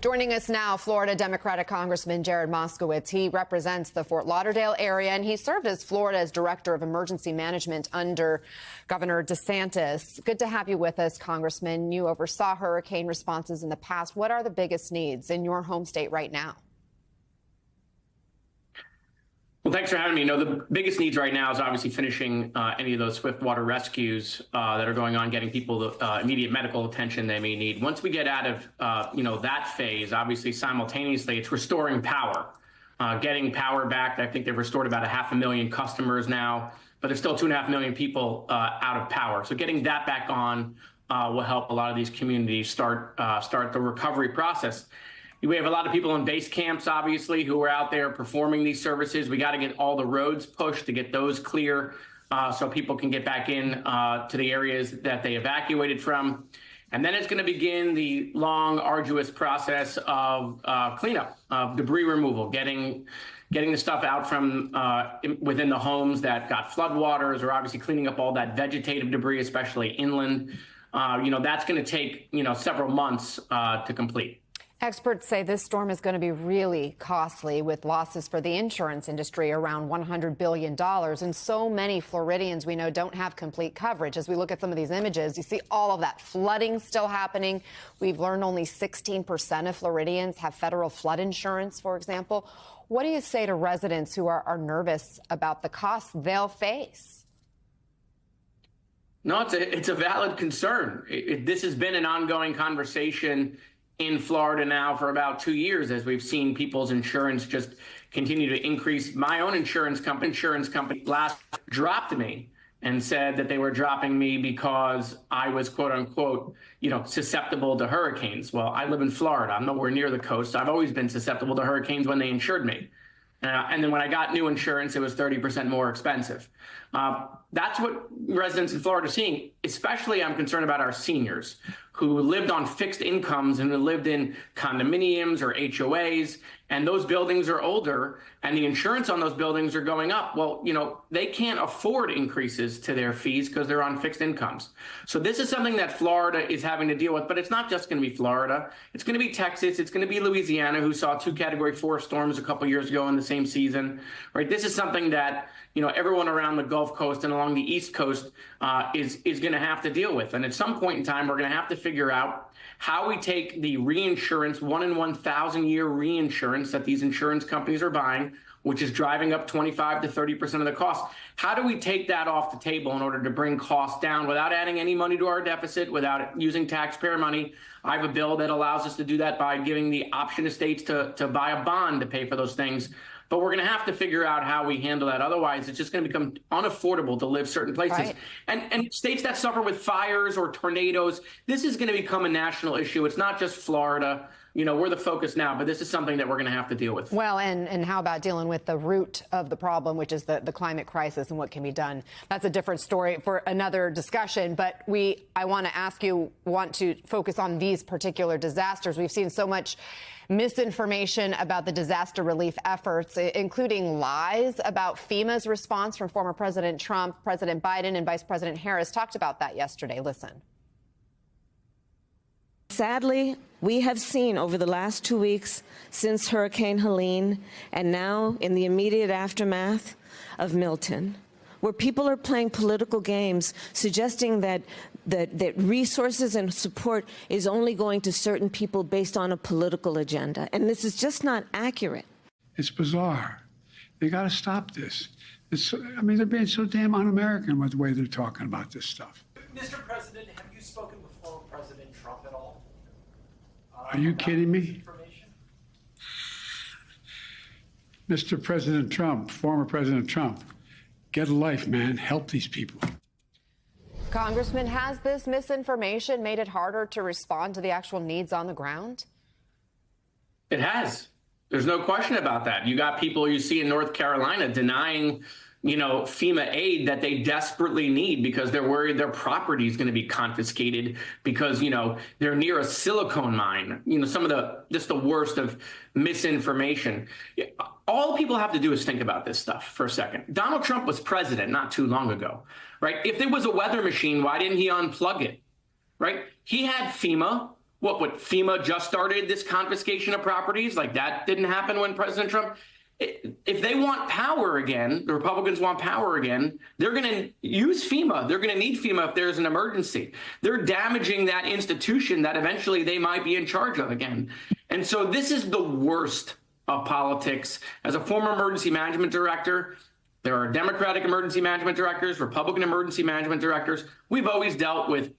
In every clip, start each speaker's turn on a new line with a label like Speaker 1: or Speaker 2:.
Speaker 1: Joining us now, Florida Democratic Congressman Jared Moskowitz. He represents the Fort Lauderdale area, and he served as Florida's Director of Emergency Management under Governor DeSantis. Good to have you with us, Congressman. You oversaw hurricane responses in the past. What are the biggest needs in your home state right now?
Speaker 2: Well, thanks for having me. The biggest needs right now is obviously finishing any of those swift water rescues that are going on, getting people the immediate medical attention they may need. Once we get out of, that phase, obviously simultaneously, it's restoring power, getting power back. I think they've restored about 500,000 customers now, but there's still 2.5 million people out of power. So getting that back on will help a lot of these communities start the recovery process. We have a lot of people in base camps, obviously, who are out there performing these services. We got to get all the roads pushed to get those clear so people can get back in to the areas that they evacuated from. And then it's going to begin the long, arduous process of cleanup, of debris removal, getting the stuff out from within the homes that got floodwaters, or obviously cleaning up all that vegetative debris, especially inland. That's going to take, several months to complete.
Speaker 1: Experts say this storm is going to be really costly, with losses for the insurance industry around $100 billion. And so many Floridians we know don't have complete coverage. As we look at some of these images, you see all of that flooding still happening. We've learned only 16% of Floridians have federal flood insurance, for example. What do you say to residents who are nervous about the costs they'll face?
Speaker 2: No, it's a valid concern. This has been an ongoing conversation in Florida now for about 2 years, as we've seen people's insurance just continue to increase. My own insurance company last dropped me and said that they were dropping me because I was, quote unquote, susceptible to hurricanes. Well, I live in Florida. I'm nowhere near the coast. I've always been susceptible to hurricanes when they insured me. And then when I got new insurance, it was 30% more expensive. That's what residents in Florida are seeing. Especially, I'm concerned about our seniors who lived on fixed incomes and who lived in condominiums or HOAs, and those buildings are older and the insurance on those buildings are going up. Well, they can't afford increases to their fees because they're on fixed incomes. So this is something that Florida is having to deal with, but it's not just going to be Florida. It's going to be Texas. It's going to be Louisiana, who saw 2 Category 4 storms a couple years ago in the same season, right? This is something that, everyone around the Gulf Coast and along the East Coast is going to have to deal with. And at some point in time, we're going to have to figure out how we take the reinsurance, 1 in 1,000 year reinsurance that these insurance companies are buying, which is driving up 25 to 30% of the cost. How do we take that off the table in order to bring costs down without adding any money to our deficit, without using taxpayer money? I have a bill that allows us to do that by giving the option to states to buy a bond to pay for those things. But we're going to have to figure out how we handle that. Otherwise, it's just going to become unaffordable to live certain places. Right. And states that suffer with fires or tornadoes, this is going to become a national issue. It's not just Florida. We're the focus now, but this is something that we're going to have to deal with.
Speaker 1: Well, and how about dealing with the root of the problem, which is the climate crisis and what can be done? That's a different story for another discussion. But I want to focus on these particular disasters. We've seen so much misinformation about the disaster relief efforts, including lies about FEMA's response from former President Trump. President Biden and Vice President Harris talked about that yesterday. Listen.
Speaker 3: Sadly, we have seen over the last 2 weeks since Hurricane Helene and now in the immediate aftermath of Milton, where people are playing political games, suggesting that resources and support is only going to certain people based on a political agenda. And this is just not accurate.
Speaker 4: It's bizarre. They got to stop this. They're being so damn un-American with the way they're talking about this stuff.
Speaker 5: Mr. President, have you spoken before President Trump at all?
Speaker 4: Are you kidding me? Mr. President Trump, former President Trump, get a life, man. Help these people.
Speaker 1: Congressman, has this misinformation made it harder to respond to the actual needs on the ground?
Speaker 2: It has. There's no question about that. You got people you see in North Carolina denying, FEMA aid that they desperately need because they're worried their property is going to be confiscated because, they're near a silicone mine. Some of the worst of misinformation. All people have to do is think about this stuff for a second. Donald Trump was president not too long ago, right? If there was a weather machine, why didn't he unplug it, right? He had FEMA. what FEMA just started this confiscation of properties? Like that didn't happen when President Trump. If they want power again, the Republicans want power again, they're going to use FEMA. They're going to need FEMA if there's an emergency. They're damaging that institution that eventually they might be in charge of again. And so this is the worst of politics. As a former emergency management director, there are Democratic emergency management directors, Republican emergency management directors. We've always dealt with,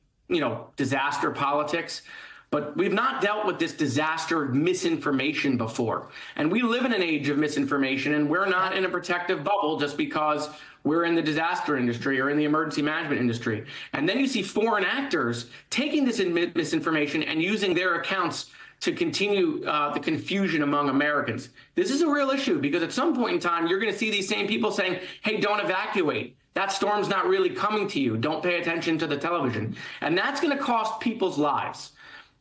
Speaker 2: disaster politics. But we've not dealt with this disaster misinformation before. And we live in an age of misinformation, and we're not in a protective bubble just because we're in the disaster industry or in the emergency management industry. And then you see foreign actors taking this misinformation and using their accounts to continue the confusion among Americans. This is a real issue because at some point in time, you're going to see these same people saying, hey, don't evacuate. That storm's not really coming to you. Don't pay attention to the television. And that's going to cost people's lives.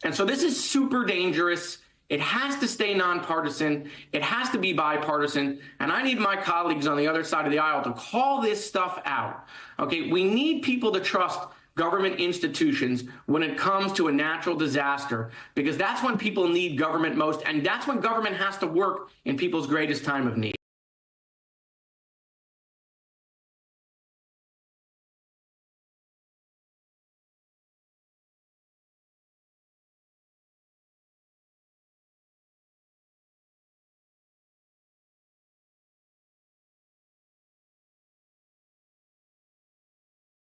Speaker 2: And so this is super dangerous. It has to stay nonpartisan. It has to be bipartisan. And I need my colleagues on the other side of the aisle to call this stuff out. Okay, we need people to trust government institutions when it comes to a natural disaster, because that's when people need government most. And that's when government has to work in people's greatest time of need.